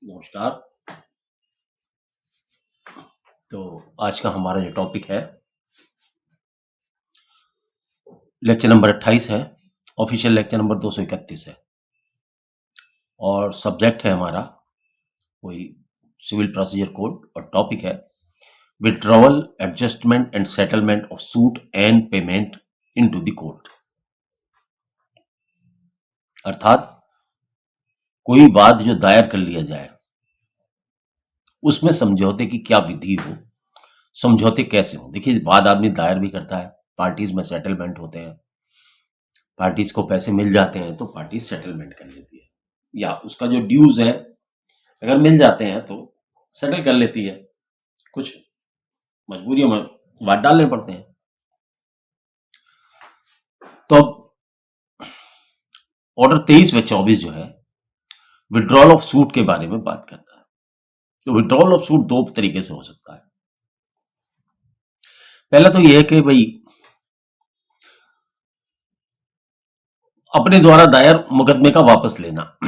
नमस्कार। तो आज का हमारा जो टॉपिक है लेक्चर नंबर 28 है। ऑफिशियल लेक्चर नंबर 231 है और सब्जेक्ट है हमारा वही सिविल प्रोसीजर कोड और टॉपिक है withdrawal adjustment and settlement of suit and payment into the court. अर्थात कोई वाद जो दायर कर लिया जाए उसमें समझौते की क्या विधि हो, समझौते कैसे हो। देखिए, वाद आदमी दायर भी करता है, पार्टीज में सेटलमेंट होते हैं, पार्टीज को पैसे मिल जाते हैं तो पार्टी सेटलमेंट कर लेती है, या उसका जो ड्यूज है अगर मिल जाते हैं तो सेटल कर लेती है। कुछ मजबूरियों में वाद डालने पड़ते हैं। तो अब ऑर्डर 23 व 24 जो है विड्रॉल ऑफ सूट के बारे में बात करता है। तो विड्रॉल ऑफ सूट दो तरीके से हो सकता है। पहला तो यह है कि भाई अपने द्वारा दायर मुकदमे का वापस लेना।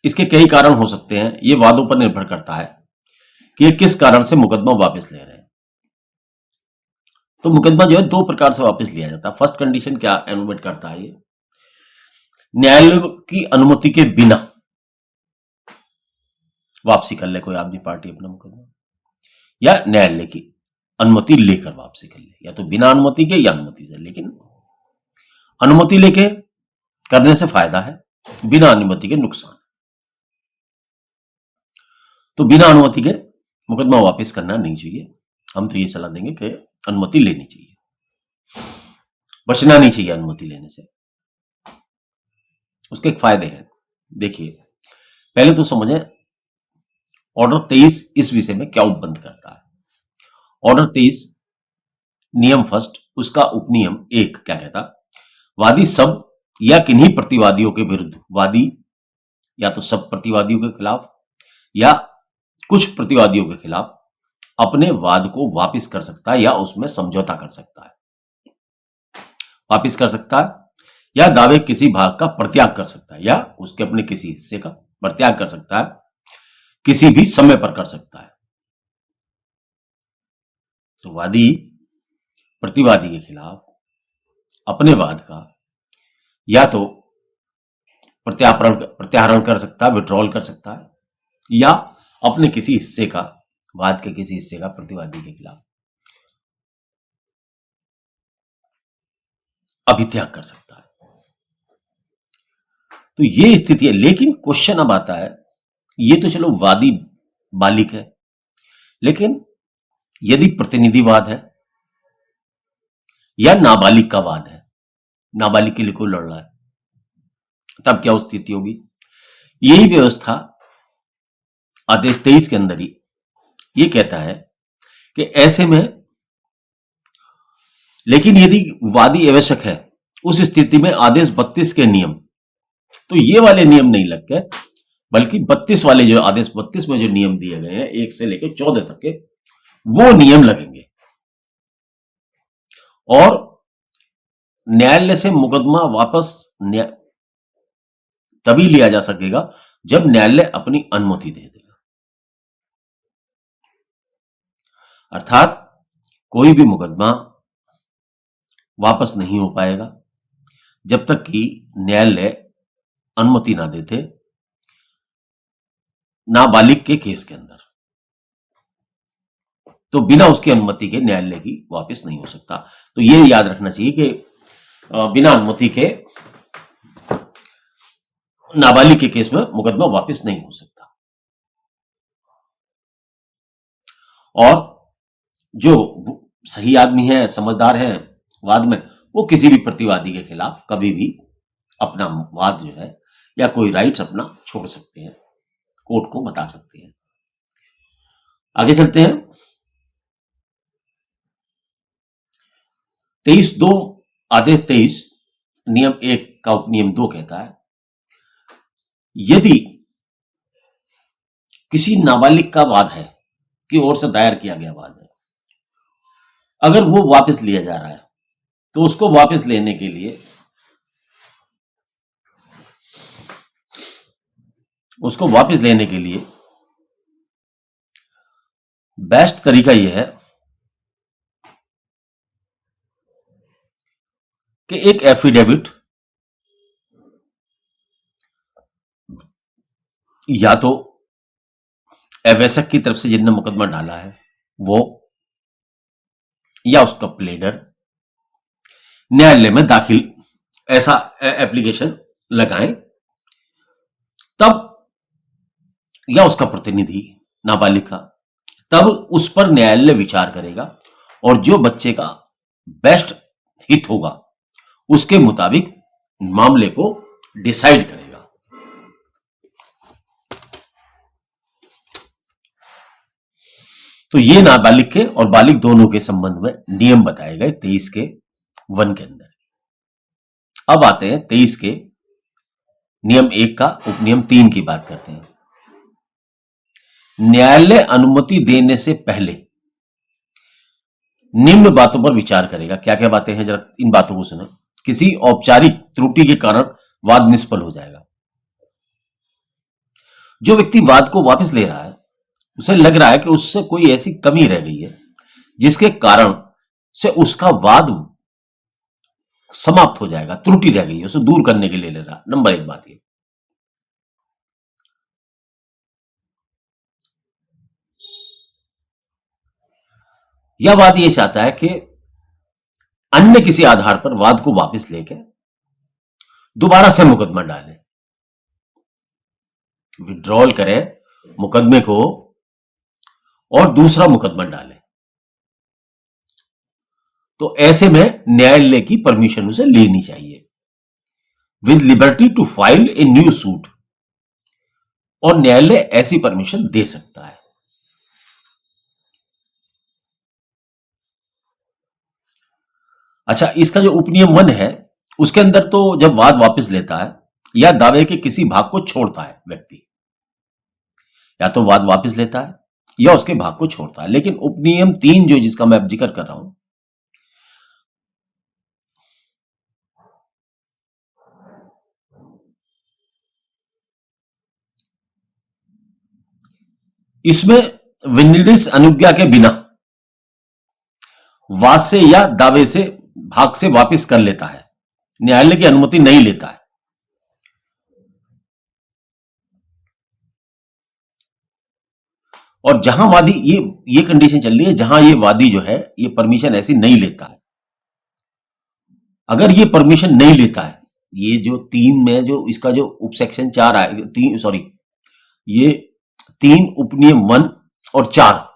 इसके कई कारण हो सकते हैं, ये वादों पर निर्भर करता है कि ये किस कारण से मुकदमा वापस ले रहे हैं। तो मुकदमा जो है दो प्रकार से वापस लिया जाता है। फर्स्ट कंडीशन क्या एनुमेट करता है, ये न्यायालय की अनुमति के बिना वापसी कर ले कोई आदमी पार्टी अपना मुकदमा, या न्यायालय की अनुमति लेकर वापसी कर ले, या तो बिना अनुमति के या अनुमति से। लेकिन अनुमति लेके करने से फायदा है, बिना अनुमति के नुकसान। तो बिना अनुमति के मुकदमा वापस करना नहीं चाहिए। हम तो ये सलाह देंगे कि अनुमति लेनी चाहिए, बचना नहीं चाहिए अनुमति लेने से। उसके फायदे हैं। देखिए, पहले तो समझे ऑर्डर 23 इस विषय में क्या उपबंध करता है। ऑर्डर 23 नियम फर्स्ट, उसका उपनियम 1 क्या कहता, वादी सब या किन्हीं प्रतिवादियों के विरुद्ध, वादी या तो सब प्रतिवादियों के खिलाफ या कुछ प्रतिवादियों के खिलाफ अपने वाद को वापस कर सकता है या उसमें समझौता कर सकता है। वापस कर सकता है या दावे किसी भाग का प्रत्याग कर सकता है या उसके अपने किसी हिस्से का प्रत्याग कर सकता है, किसी भी समय पर कर सकता है। तो वादी प्रतिवादी के खिलाफ अपने वाद का या तो प्रत्याहरण कर सकता है, विड्रॉल कर सकता है, या अपने किसी हिस्से का, वाद के किसी हिस्से का प्रतिवादी के खिलाफ अभित्याग कर सकता है। तो ये स्थिति है। लेकिन क्वेश्चन अब आता है, ये तो चलो वादी बालिक है, लेकिन यदि प्रतिनिधिवाद है या नाबालिग का वाद है, नाबालिग के लिए कोई लड़ रहा है, तब क्या स्थिति होगी। यही व्यवस्था आदेश 23 के अंदर ही ये कहता है कि ऐसे में, लेकिन यदि वादी आवश्यक है, उस स्थिति में आदेश 32 के नियम, तो ये वाले नियम नहीं लग गए, बल्कि 32 वाले जो आदेश 32 में जो नियम दिए गए हैं 1 से लेकर 14 तक के, वो नियम लगेंगे। और न्यायालय से मुकदमा वापस तभी लिया जा सकेगा जब न्यायालय अपनी अनुमति दे देगा। अर्थात कोई भी मुकदमा वापस नहीं हो पाएगा जब तक कि न्यायालय अनुमति ना देते नाबालिग के केस के अंदर। तो बिना उसकी अनुमति के न्यायालय की वापस नहीं हो सकता। तो ये याद रखना चाहिए कि बिना अनुमति के नाबालिग के केस में मुकदमा वापस नहीं हो सकता। और जो सही आदमी है, समझदार है वाद में, वो किसी भी प्रतिवादी के खिलाफ कभी भी अपना वाद जो है या कोई राइट्स अपना छोड़ सकते हैं, कोर्ट को बता सकते हैं। आगे चलते हैं। 23(2) आदेश 23 नियम 1 का उपनियम 2 कहता है, यदि किसी नाबालिग का वाद है की ओर से दायर किया गया वाद है, अगर वो वापस लिया जा रहा है तो उसको वापस लेने के लिए उसको वापस लेने के लिए बेस्ट तरीका यह है कि एक एफिडेविट या तो अवैसक की तरफ से जिसने मुकदमा डाला है वो, या उसका प्लेडर न्यायालय में दाखिल ऐसा एप्लीकेशन लगाएं, तब या उसका प्रतिनिधि नाबालिग का, तब उस पर न्यायालय विचार करेगा और जो बच्चे का बेस्ट हित होगा उसके मुताबिक मामले को डिसाइड करेगा। तो ये नाबालिग के और बालिग दोनों के संबंध में नियम बताए गए 23 के 1 के अंदर। अब आते हैं 23 के नियम 1 का उपनियम 3 की बात करते हैं। न्यायालय अनुमति देने से पहले निम्न बातों पर विचार करेगा। क्या क्या बातें हैं, जरा इन बातों को सुनो। किसी औपचारिक त्रुटि के कारण वाद निष्फल हो जाएगा। जो व्यक्ति वाद को वापस ले रहा है उसे लग रहा है कि उससे कोई ऐसी कमी रह गई है जिसके कारण से उसका वाद समाप्त हो जाएगा, त्रुटि रह गई है, उसे दूर करने के लिए ले रहा। नंबर 1 बात ये। यह वाद ये चाहता है कि अन्य किसी आधार पर वाद को वापस लेके दोबारा से मुकदमा डाले, विड्रॉल करे मुकदमे को और दूसरा मुकदमा डाले। तो ऐसे में न्यायालय की परमिशन उसे लेनी चाहिए, with liberty to file a new suit, और न्यायालय ऐसी परमिशन दे सकता है। अच्छा, इसका जो उपनियम 1 है उसके अंदर तो जब वाद वापस लेता है या दावे के किसी भाग को छोड़ता है व्यक्ति, या तो वाद वापस लेता है या उसके भाग को छोड़ता है। लेकिन उपनियम 3 जो जिसका मैं जिक्र कर रहा हूं, इसमें विनिर्देश अनुज्ञा के बिना वाद से या दावे से भाग से वापस कर लेता है, न्यायालय की अनुमति नहीं लेता है। और जहां वादी ये कंडीशन चल रही है, जहां ये वादी जो है ये परमिशन ऐसी नहीं लेता है। अगर ये परमिशन नहीं लेता है, ये जो 3 में जो इसका जो उपसेक्शन 4 आए, 3 सॉरी, ये 3 उपनियम 1 और 4,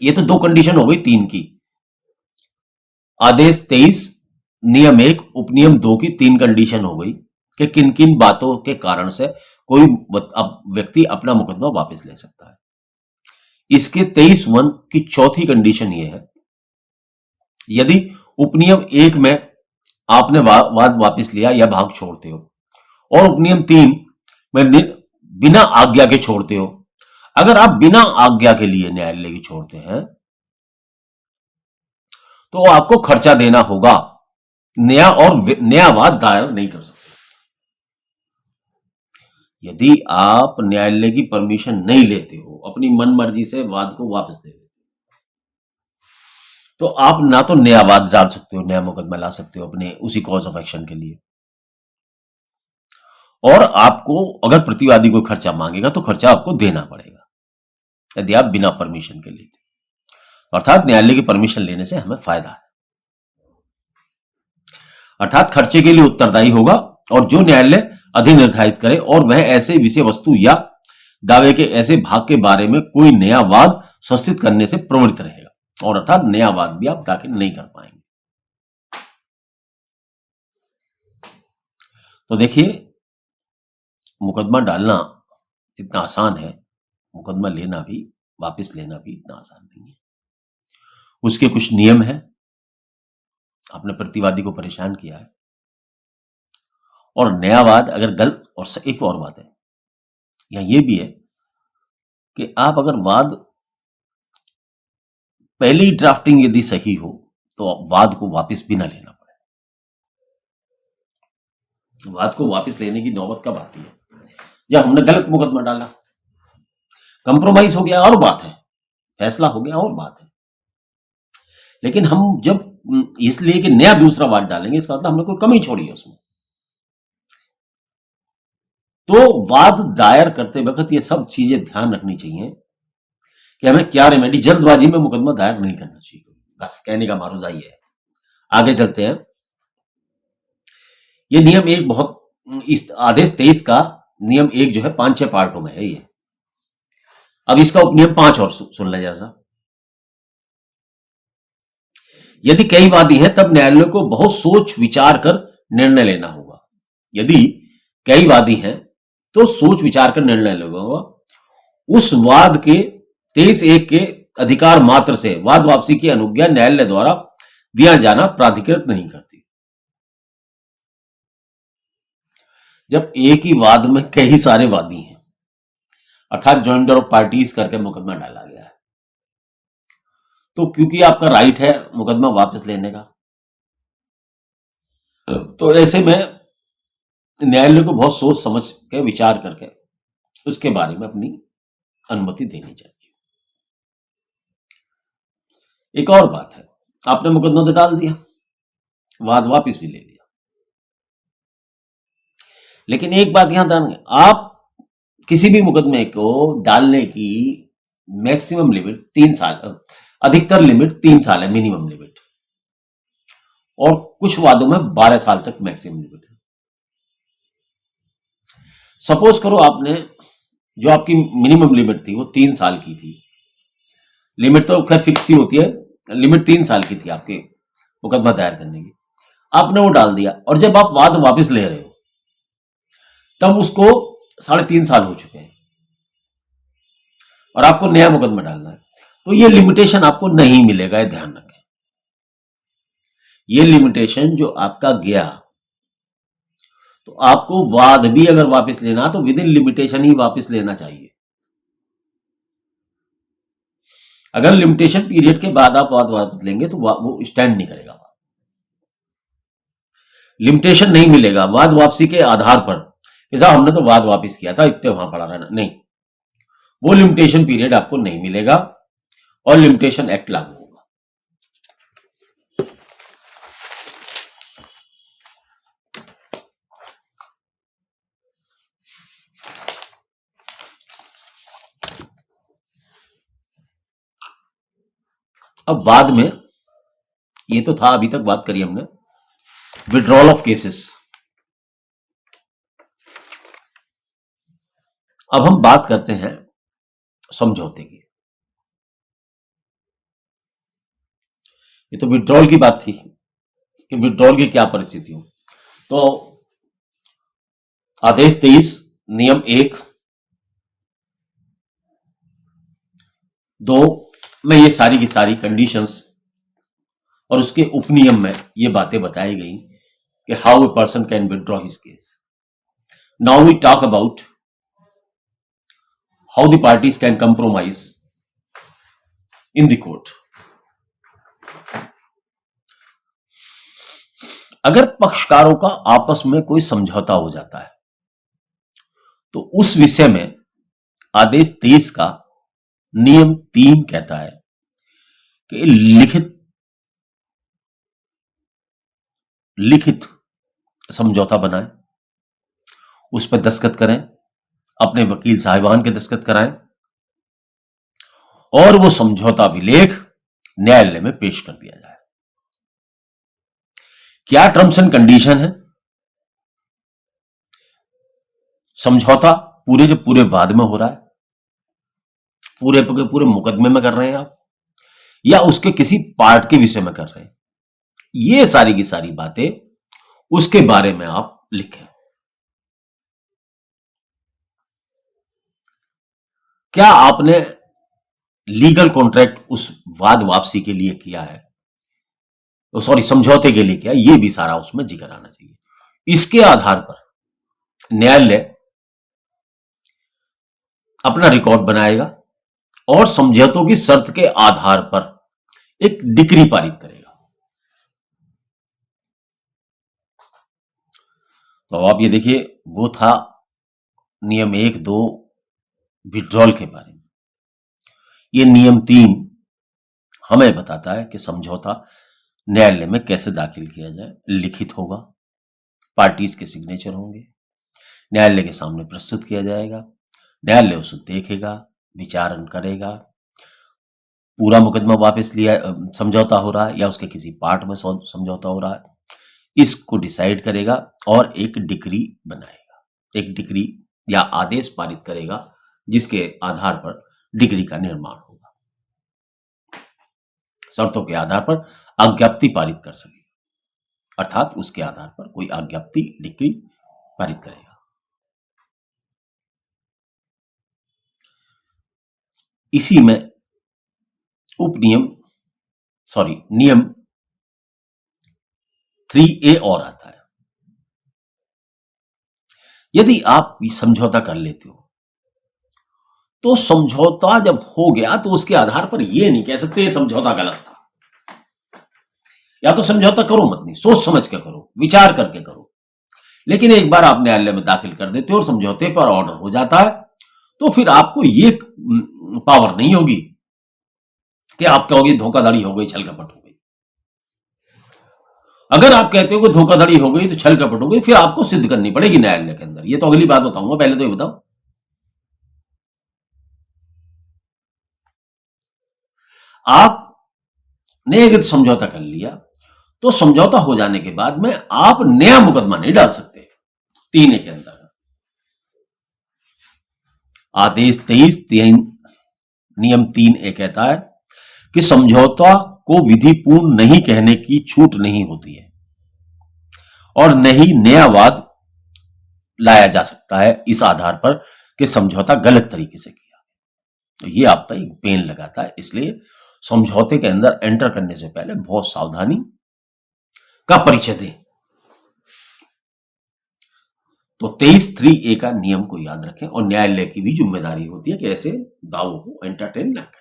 ये तो 2 कंडीशन हो गई 3 की। आदेश 23 नियम 1 उपनियम 2 की 3 कंडीशन हो गई कि किन किन बातों के कारण से कोई व्यक्ति अपना मुकदमा वापस ले सकता है। इसके 23(1) की चौथी कंडीशन यह है, यदि उपनियम 1 में आपने वाद वापस लिया या भाग छोड़ते हो और उपनियम 3 में बिना आज्ञा के छोड़ते हो, अगर आप बिना आज्ञा के लिए न्यायालय की छोड़ते हैं तो आपको खर्चा देना होगा, नया वाद दायर नहीं कर सकते। यदि आप न्यायालय की परमिशन नहीं लेते हो, अपनी मनमर्जी से वाद को वापस दे देते हो, तो आप ना तो नया वाद डाल सकते हो, नया मुकदमा ला सकते हो अपने उसी कॉज ऑफ एक्शन के लिए, और आपको अगर प्रतिवादी कोई खर्चा मांगेगा तो खर्चा आपको देना पड़ेगा यदि आप बिना परमिशन के लेते। अर्थात न्यायालय की परमिशन लेने से हमें फायदा है, अर्थात खर्चे के लिए उत्तरदायी होगा और जो न्यायालय अधिनिर्धारित करे, और वह ऐसे विषय वस्तु या दावे के ऐसे भाग के बारे में कोई नया वाद सृष्टित करने से प्रवृत्त रहेगा, और अर्थात नया वाद भी आप दाखिल नहीं कर पाएंगे। तो देखिए, मुकदमा डालना इतना आसान है, मुकदमा लेना भी, वापस लेना भी इतना आसान नहीं है। उसके कुछ नियम हैं। आपने प्रतिवादी को परेशान किया है और नया वाद अगर गलत, और एक और बात है या ये भी है कि आप अगर वाद पहली ड्राफ्टिंग यदि सही हो तो वाद को वापस भी ना लेना पड़े। वाद को वापस लेने की नौबत कब आती है? जब हमने गलत मुकदमा डाला, कंप्रोमाइज हो गया और बात है, फैसला हो गया और बात है। लेकिन हम जब इसलिए कि नया दूसरा वाद डालेंगे, इसका मतलब हमने कोई कमी छोड़ी है उसमें। तो वाद दायर करते वक्त ये सब चीजें ध्यान रखनी चाहिए कि हमें क्या रेमेडी, जल्दबाजी में मुकदमा दायर नहीं करना चाहिए। बस कहने का मारूजा ये है। आगे चलते हैं। ये नियम एक बहुत, इस आदेश 23 का नियम एक जो है 5-6 पार्टों में है ये। अब इसका उपनियम 5 और सुन लें जैसा। यदि कई वादी हैं तब न्यायालय को बहुत सोच विचार कर निर्णय लेना होगा। यदि कई वादी हैं तो सोच विचार कर निर्णय लेना होगा। उस वाद के 23(1) के अधिकार मात्र से वाद वापसी की अनुज्ञा न्यायालय द्वारा दिया जाना प्राधिकृत नहीं करती। जब एक ही वाद में कई सारे वादी हैं, अर्थात जॉइंटर ऑफ पार्टीज करके मुकदमा डाला गया है, तो क्योंकि आपका राइट है मुकदमा वापस लेने का, तो ऐसे में न्यायालय को बहुत सोच समझ के विचार करके उसके बारे में अपनी अनुमति देनी चाहिए। एक और बात है, आपने मुकदमा तो डाल दिया, वाद वापस भी ले लिया, लेकिन एक बात यहां ध्यान, आप किसी भी मुकदमे को डालने की मैक्सिमम लिमिट 3 साल, अधिकतर लिमिट 3 साल है, मिनिमम लिमिट, और कुछ वादों में 12 साल तक मैक्सिमम लिमिट है। सपोज करो आपने, जो आपकी मिनिमम लिमिट थी वो 3 साल की थी, लिमिट तो खैर फिक्स ही होती है, लिमिट 3 साल की थी आपके मुकदमा दायर करने की, आपने वो डाल दिया, और जब आप वाद वापस ले रहे हो तब उसको 3.5 साल हो चुके हैं और आपको नया मुकदमा डालना है, तो ये लिमिटेशन आपको नहीं मिलेगा, ये ध्यान रखें। ये लिमिटेशन जो आपका गया, तो आपको वाद भी अगर वापस लेना तो विद इन लिमिटेशन ही वापस लेना चाहिए। अगर लिमिटेशन पीरियड के बाद आप वाद वापस लेंगे तो वो स्टैंड नहीं करेगा, लिमिटेशन नहीं मिलेगा वाद वापसी के आधार पर कि साहब हमने तो वाद वापस किया था, इतने वहां पड़ा रहना, नहीं, वो लिमिटेशन पीरियड आपको नहीं मिलेगा और लिमिटेशन एक्ट लागू होगा। अब बाद में, ये तो था अभी तक बात करी हमने विड्रॉल ऑफ केसेस। अब हम बात करते हैं समझौते की। ये तो विड्रॉल की बात थी कि विड्रॉल की क्या परिस्थिति हो, तो आदेश 23 नियम 1-2 में ये सारी की सारी कंडीशंस और उसके उपनियम में ये बातें बताई गई कि how a person can withdraw his case. Now we talk about how the parties can compromise in the court. अगर पक्षकारों का आपस में कोई समझौता हो जाता है तो उस विषय में आदेश 23 का नियम 3 कहता है कि लिखित समझौता बनाएं, उस पर दस्तखत करें, अपने वकील साहिबान के दस्तखत कराएं और वो समझौता विलेख न्यायालय में पेश कर दिया जाए। क्या टर्म्स एंड कंडीशन है? समझौता पूरे के पूरे वाद में हो रहा है, पूरे के पूरे मुकदमे में कर रहे हैं आप, या उसके किसी पार्ट के विषय में कर रहे हैं, ये सारी की सारी बातें उसके बारे में आप लिखें। क्या आपने लीगल कॉन्ट्रैक्ट उस वाद वापसी के लिए किया है, सॉरी समझौते के लिए किया, ये भी सारा उसमें जिक्र आना चाहिए। इसके आधार पर न्यायालय अपना रिकॉर्ड बनाएगा और समझौतों की शर्त के आधार पर एक डिक्री पारित करेगा। तो आप ये देखिए, वो था नियम 1, 2 विड्रॉल के बारे में। ये नियम 3 हमें बताता है कि समझौता न्यायालय में कैसे दाखिल किया जाए। लिखित होगा, पार्टीज के सिग्नेचर होंगे, न्यायालय के सामने प्रस्तुत किया जाएगा, न्यायालय उसे देखेगा, विचारण करेगा, पूरा मुकदमा वापस लिया, समझौता हो रहा है या उसके किसी पार्ट में समझौता हो रहा है, इसको डिसाइड करेगा और एक डिक्री बनाएगा, एक डिक्री या आदेश पारित करेगा जिसके आधार पर डिक्री का निर्माण होगा। शर्तों के आधार पर आज्ञप्ति पारित कर सकेगा, अर्थात उसके आधार पर कोई आज्ञप्ति डिक्री पारित करेगा। इसी में नियम 3A और आता है। यदि आप समझौता कर लेते हो तो समझौता जब हो गया तो उसके आधार पर यह नहीं कह सकते समझौता गलत था। या तो समझौता करो मत, नहीं, सोच समझ के करो, विचार करके करो। लेकिन एक बार आप न्यायालय में दाखिल कर देते हो और समझौते पर ऑर्डर हो जाता है तो फिर आपको ये पावर नहीं होगी कि आप कहोगे धोखाधड़ी हो गई, छल कपट हो गई। अगर आप कहते हो कि धोखाधड़ी हो गई तो छल कपट हो गई, फिर आपको सिद्ध करनी पड़ेगी न्यायालय के अंदर। ये तो अगली बात बताऊंगा, पहले तो ये बताओ आपने अगर समझौता कर लिया तो समझौता हो जाने के बाद में आप नया मुकदमा नहीं डाल सकते। 3A के अंदर आदेश 23 नियम 3A कहता है कि समझौता को विधिपूर्ण नहीं कहने की छूट नहीं होती है और न ही नया वाद लाया जा सकता है इस आधार पर कि समझौता गलत तरीके से किया। तो ये आप पर एक पेन लगाता है। इसलिए समझौते के अंदर एंटर करने से पहले बहुत सावधानी का परिचय दें। तो 23(3)A का नियम को याद रखें और न्यायालय की भी जिम्मेदारी होती है कि ऐसे दावों को एंटरटेन ना करें।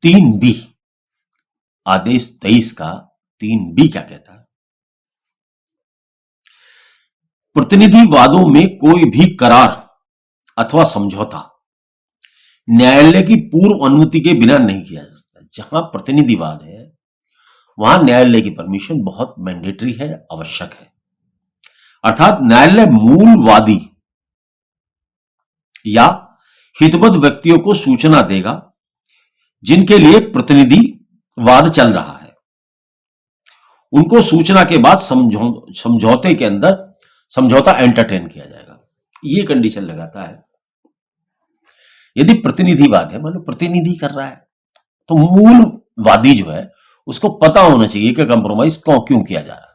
3B आदेश 23 का 3B क्या कहता है? प्रतिनिधिवादों में कोई भी करार अथवा समझौता न्यायालय की पूर्व अनुमति के बिना नहीं किया जा सकता। जहां प्रतिनिधिवाद है वहां न्यायालय की परमिशन बहुत मैंडेटरी है, आवश्यक है। अर्थात न्यायालय मूल वादी या हितबद्ध व्यक्तियों को सूचना देगा जिनके लिए प्रतिनिधिवाद चल रहा है। उनको सूचना के बाद समझौते के अंदर समझौता एंटरटेन किया जाएगा। ये कंडीशन लगाता है यदि प्रतिनिधिवाद है, मान लो प्रतिनिधि कर रहा है, तो मूल वादी जो है उसको पता होना चाहिए कि कंप्रोमाइज क्यों किया जा रहा है।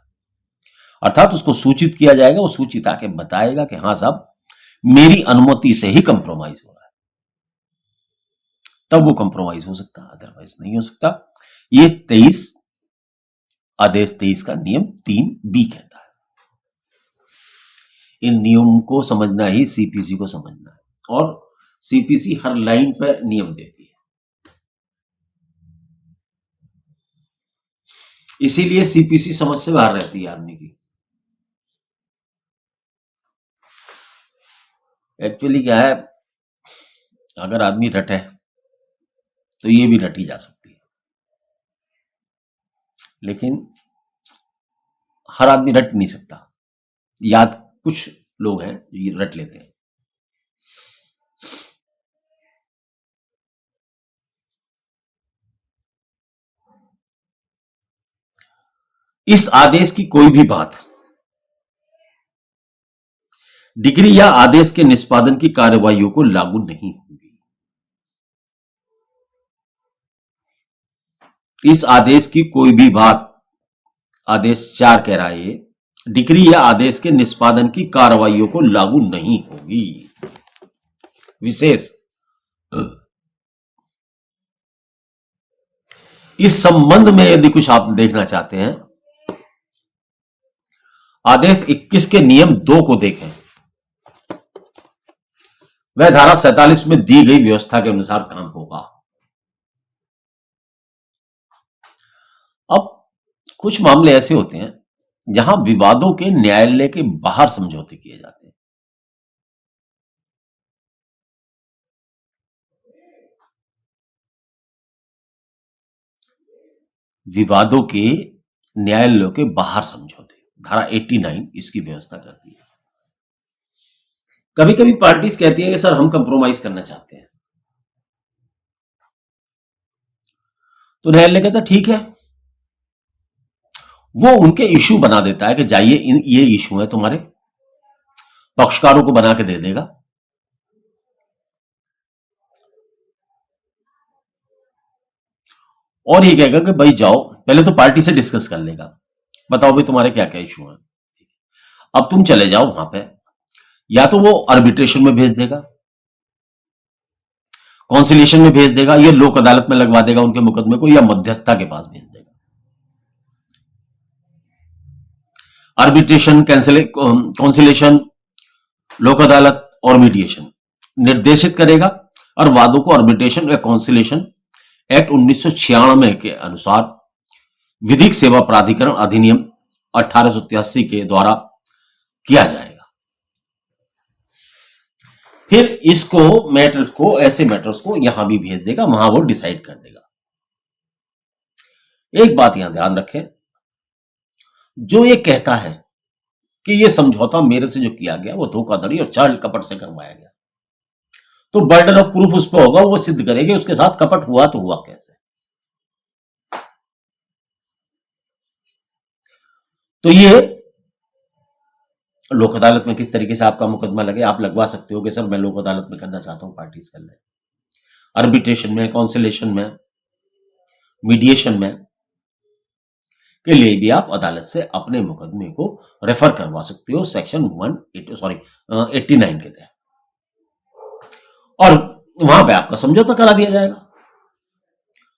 अर्थात उसको सूचित किया जाएगा, वो सूचित आके बताएगा कि हाँ साहब मेरी अनुमति से ही कंप्रोमाइज हो रहा है, तब वो कंप्रोमाइज हो सकता है, अदरवाइज नहीं हो सकता। ये 23 आदेश 23 का नियम 3B कहता है। इन नियम को समझना ही सीपीसी को समझना है और सीपीसी हर लाइन पर नियम देती है। इसीलिए सीपीसी समझ से बाहर रहती है आदमी की। एक्चुअली क्या है, अगर आदमी रटे तो ये भी रटी जा सकती है, लेकिन हर आदमी रट नहीं सकता। याद कुछ लोग हैं जो ये रट लेते हैं। इस आदेश की कोई भी बात डिग्री या आदेश के निष्पादन की कार्यवाहियों को लागू नहीं होगी। इस आदेश की कोई भी बात, आदेश 4 कह रहा है ये, डिग्री या आदेश के निष्पादन की कार्यवाहियों को लागू नहीं होगी। विशेष इस संबंध में यदि कुछ आप देखना चाहते हैं, आदेश 21 के नियम 2 को देखें। वह धारा 47 में दी गई व्यवस्था के अनुसार काम होगा। अब कुछ मामले ऐसे होते हैं जहां विवादों के न्यायालय के बाहर समझौते किए जाते हैं। विवादों के न्यायालयों के बाहर समझौते, धारा 89 इसकी व्यवस्था करती है। कभी कभी पार्टीज कहती है कि सर हम कंप्रोमाइज करना चाहते हैं, तो न्यायालय कहता ठीक है, वो उनके इश्यू बना देता है कि जाइए ये इश्यू है तुम्हारे, पक्षकारों को बना के दे देगा, और ये कहेगा कि भाई जाओ, पहले तो पार्टी से डिस्कस कर लेगा, बताओ भाई तुम्हारे क्या क्या इशू हैं, अब तुम चले जाओ वहां पे, या तो वो आर्बिट्रेशन में भेज देगा, कॉन्सिलेशन में भेज देगा, या लोक अदालत में लगवा देगा उनके मुकदमे को, या मध्यस्थता के पास भेज देगा। आर्बिट्रेशन, कॉन्सिलेशन, लोक अदालत और मीडिएशन निर्देशित करेगा, और वादों को आर्बिट्रेशन या कॉन्सिलेशन एक्ट 1996 के अनुसार विधिक सेवा प्राधिकरण अधिनियम 1883 के द्वारा किया जाएगा। फिर इसको मैटर्स को, ऐसे मैटर्स को यहां भी भेज देगा, वहां वो डिसाइड कर देगा। एक बात यहां ध्यान रखें, जो ये कहता है कि ये समझौता मेरे से जो किया गया वो धोखाधड़ी और चाल कपट से करवाया गया, तो बर्डन ऑफ प्रूफ उस पर होगा, वो सिद्ध करेगी उसके साथ कपट हुआ तो हुआ कैसे। तो ये लोक अदालत में किस तरीके से आपका मुकदमा लगे, आप लगवा सकते हो कि सर मैं लोक अदालत में करना चाहता हूं, पार्टीज कर ले, आर्बिट्रेशन में, कॉन्सिलेशन में, मीडिएशन में के लिए भी आप अदालत से अपने मुकदमे को रेफर करवा सकते हो सेक्शन 89 के तहत, और वहां पे आपका समझौता करा दिया जाएगा।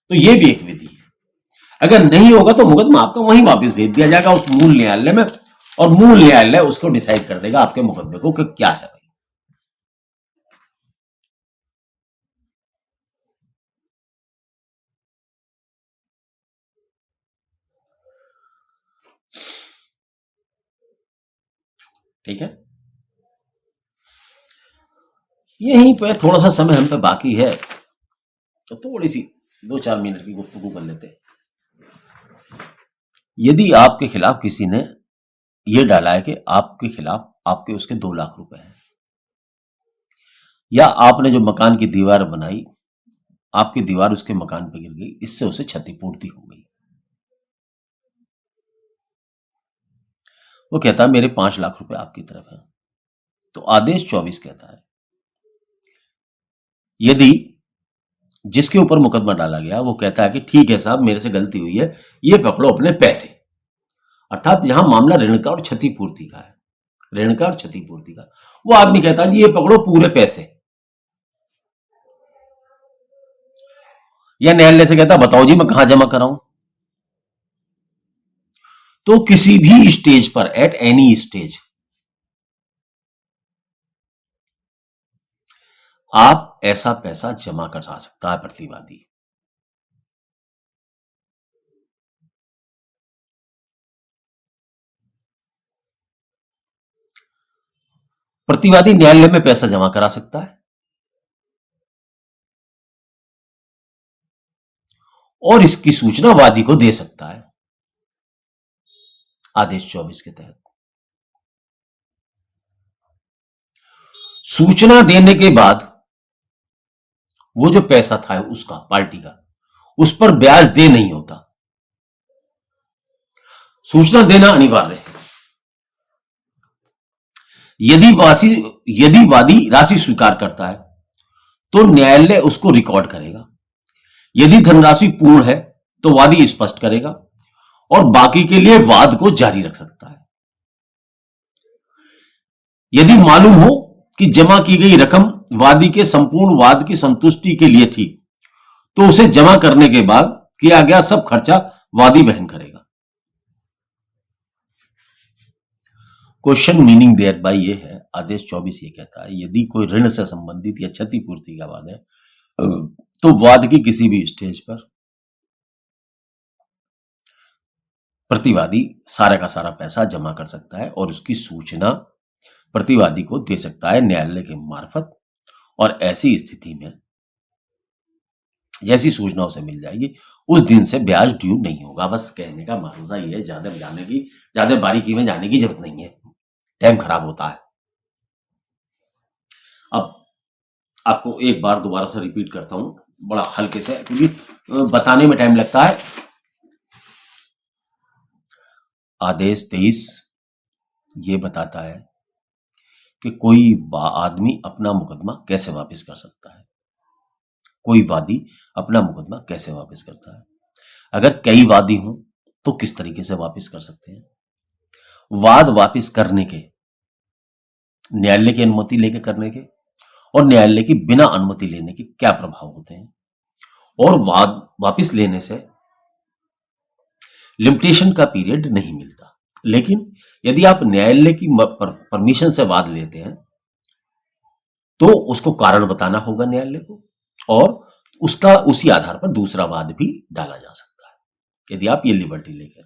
तो ये भी एक विधि है। अगर नहीं होगा तो मुकदमा आपका वहीं वापस भेज दिया जाएगा उस मूल न्यायालय में, और मूल न्यायालय उसको डिसाइड कर देगा आपके मुकदमे को कि क्या है भाई। ठीक है, यहीं पे थोड़ा सा समय हम पे बाकी है, तो थोड़ी सी 2-4 मिनट की गुफ्तगू कर लेते हैं। यदि आपके खिलाफ किसी ने यह डाला है कि आपके खिलाफ आपके उसके 2 लाख रुपए हैं, या आपने जो मकान की दीवार बनाई, आपकी दीवार उसके मकान पर गिर गई, इससे उसे क्षतिपूर्ति हो गई, वो कहता है मेरे 5 लाख रुपए आपकी तरफ है, तो आदेश 24 कहता है यदि जिसके ऊपर मुकदमा डाला गया वो कहता है कि ठीक है साहब मेरे से गलती हुई है, ये पकड़ो अपने पैसे, अर्थात यहां मामला ऋण का और क्षतिपूर्ति का है, ऋण का और क्षतिपूर्ति का, वो आदमी कहता है ये पकड़ो पूरे पैसे, या न्यायालय से कहता बताओ जी मैं कहां जमा कराऊं। तो किसी भी स्टेज पर, एट एनी स्टेज, आप ऐसा पैसा जमा कर सकता है प्रतिवादी। प्रतिवादी न्यायालय में पैसा जमा करा सकता है, और इसकी सूचना वादी को दे सकता है आदेश 24 के तहत। सूचना देने के बाद वो जो पैसा था उसका, पार्टी का, उस पर ब्याज दे नहीं होता, सूचना देना अनिवार्य है। यदि वादी राशि स्वीकार करता है तो न्यायालय उसको रिकॉर्ड करेगा, यदि धनराशि पूर्ण है तो वादी स्पष्ट करेगा, और बाकी के लिए वाद को जारी रख सकता है। यदि मालूम हो कि जमा की गई रकम वादी के संपूर्ण वाद की संतुष्टि के लिए थी, तो उसे जमा करने के बाद किया गया सब खर्चा वादी वहन करेगा। क्वेश्चन मीनिंग देयर बाय ये है, आदेश 24 ये कहता है यदि कोई ऋण से संबंधित या क्षतिपूर्ति का वाद है तो वाद की किसी भी स्टेज पर प्रतिवादी सारा का सारा पैसा जमा कर सकता है, और उसकी सूचना प्रतिवादी को दे सकता है न्यायालय के मार्फत। और ऐसी स्थिति में जैसी सूचना उसे मिल जाएगी उस दिन से ब्याज ड्यू नहीं होगा। बस कहने का मकसद ये है, ज्यादा बारीकी में जाने की जरूरत नहीं है, टाइम खराब होता है। अब आपको एक बार दोबारा से रिपीट करता हूं, बड़ा हल्के से, क्योंकि बताने में टाइम लगता है। आदेश 23 ये बताता है कि कोई आदमी अपना मुकदमा कैसे वापस कर सकता है, कोई वादी अपना मुकदमा कैसे वापस करता है। अगर कई वादी हों तो किस तरीके से वापस कर सकते हैं। वाद वापस करने के न्यायालय की अनुमति लेकर करने के और न्यायालय की बिना अनुमति लेने के क्या प्रभाव होते हैं, और वाद वापस लेने से लिमिटेशन का पीरियड नहीं मिलता। लेकिन यदि आप न्यायालय की परमिशन से वाद लेते हैं तो उसको कारण बताना होगा न्यायालय को, और उसका उसी आधार पर दूसरा वाद भी डाला जा सकता है यदि आप ये लिबर्टी लेंगे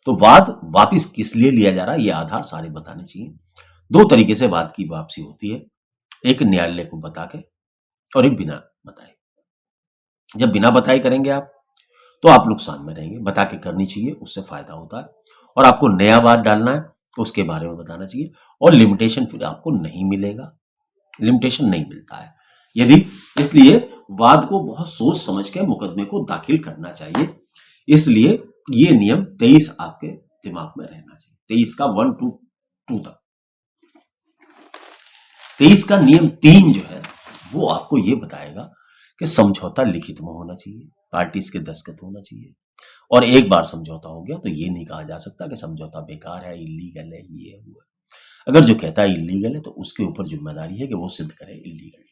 तो वाद वापिस किस लिए लिया जा रहा है ये आधार सारे बताने चाहिए। दो तरीके से वाद की वापसी होती है, एक न्यायालय को बता के और एक बिना बताए। जब बिना बताए करेंगे आप तो आप नुकसान में रहेंगे, बता के करनी चाहिए, उससे फायदा होता है। और आपको नया वाद डालना है तो उसके बारे में बताना चाहिए, और लिमिटेशन फिर आपको नहीं मिलेगा, लिमिटेशन नहीं मिलता है यदि। इसलिए वाद को बहुत सोच समझ के मुकदमे को दाखिल करना चाहिए। इसलिए ये नियम 23 आपके दिमाग में रहना चाहिए, 23 का 1 to 2 तक। 23 का नियम 3 जो है वो आपको ये बताएगा कि समझौता लिखित में होना चाहिए, पार्टीज के दस्तखत होना चाहिए, और एक बार समझौता हो गया तो ये नहीं कहा जा सकता कि समझौता बेकार है, इलीगल है, ये है वो है। अगर जो कहता है इलीगल है तो उसके ऊपर जिम्मेदारी है कि वो सिद्ध करे इलीगल।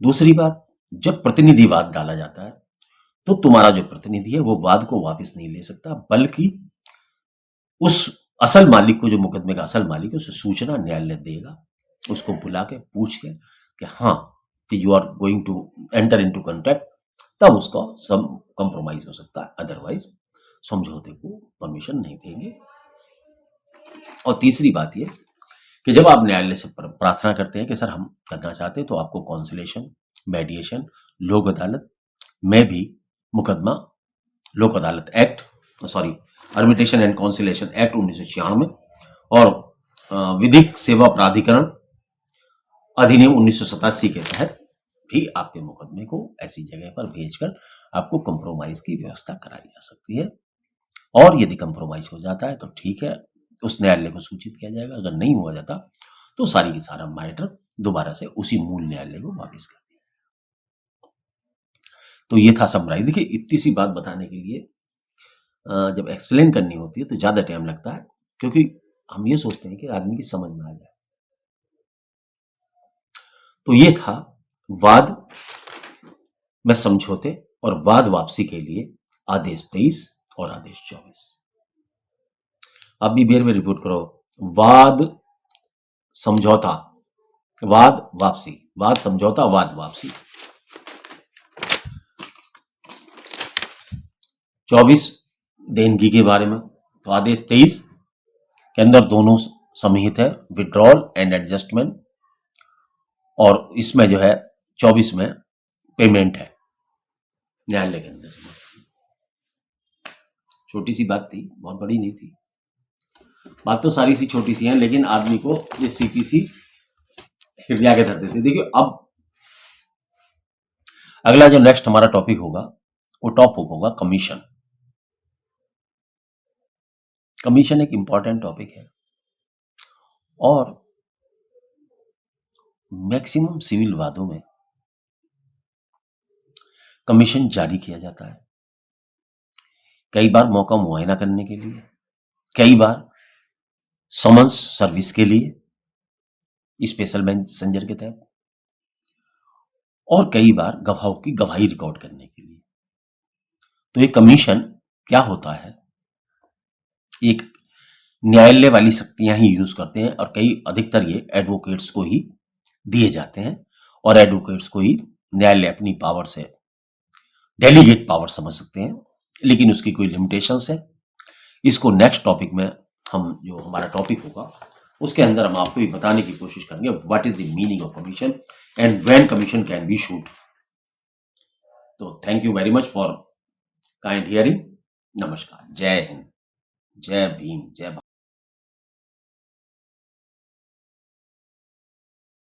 दूसरी बात, जब प्रतिनिधिवाद डाला जाता है तो तुम्हारा जो प्रतिनिधि है वो वाद को वापस नहीं ले सकता, बल्कि उस असल मालिक को, जो मुकदमे का असल मालिक है, उसे सूचना न्यायालय देगा, उसको बुला के पूछ के कि हाँ कि you are going to enter into contract, तब उसका सब कंप्रोमाइज हो सकता है, अदरवाइज समझौते को परमिशन नहीं देंगे। और तीसरी बात ये कि जब आप न्यायालय से प्रार्थना करते हैं कि सर हम करना चाहते हैं, तो आपको काउंसिलेशन, मेडिएशन, लोक अदालत में भी मुकदमा, लोक अदालत act, arbitration and conciliation act 1996 और विधिक सेवा प्राधिकरण अधिनियम 1987 के तहत भी आपके मुकदमे को ऐसी जगह पर भेजकर आपको कंप्रोमाइज की व्यवस्था कराई जा सकती है। और यदि कंप्रोमाइज हो जाता है तो ठीक है, उस न्यायालय को सूचित किया जाएगा। अगर नहीं हुआ जाता तो सारी की सारा मैटर दोबारा से उसी मूल न्यायालय को वापस कर दिया। तो ये था समराइज। देखिए, इतनी सी बात बताने के लिए जब एक्सप्लेन करनी होती है तो ज्यादा टाइम लगता है, क्योंकि हम ये सोचते हैं कि आदमी की समझ में आ जाए। तो ये था वाद में समझौते और वाद वापसी के लिए आदेश 23 और आदेश 24। आप भी बेर में रिपोर्ट करो, वाद समझौता, वाद वापसी, वाद समझौता, वाद वापसी। 24 देनगी के बारे में, तो आदेश 23 के अंदर दोनों समिहित है, विड्रॉल एंड एडजस्टमेंट, और इसमें जो है 24 में पेमेंट है न्यायालय के अंदर। छोटी सी बात थी, बहुत बड़ी नहीं थी, बात तो सारी सी छोटी सी है, लेकिन आदमी को ये सीधी सी हृदय के धर देती। देखिए, अब अगला जो नेक्स्ट हमारा टॉपिक होगा वो टॉपिक होगा कमीशन। कमीशन एक इंपॉर्टेंट टॉपिक है और मैक्सिमम सिविल वादों में कमीशन जारी किया जाता है, कई बार मौका मुआयना करने के लिए, कई बार समन्स सर्विस के लिए स्पेशल मैसेंजर के तहत, और कई बार गवाहों की गवाही रिकॉर्ड करने के लिए। तो ये कमीशन क्या होता है, एक न्यायालय वाली शक्तियां ही यूज करते हैं, और कई अधिकतर ये एडवोकेट्स को ही दिए जाते हैं, और एडवोकेट्स को ही न्यायालय अपनी पावर से डेलीगेट पावर समझ सकते हैं, लेकिन उसकी कोई लिमिटेशंस है। इसको नेक्स्ट टॉपिक में हम, जो हमारा टॉपिक होगा उसके अंदर हम आपको ये बताने की कोशिश करेंगे what is the meaning of commission and when commission can be shoot. तो thank you very much for kind hearing. नमस्कार, जय हिंद, जय भीम, जय भारत।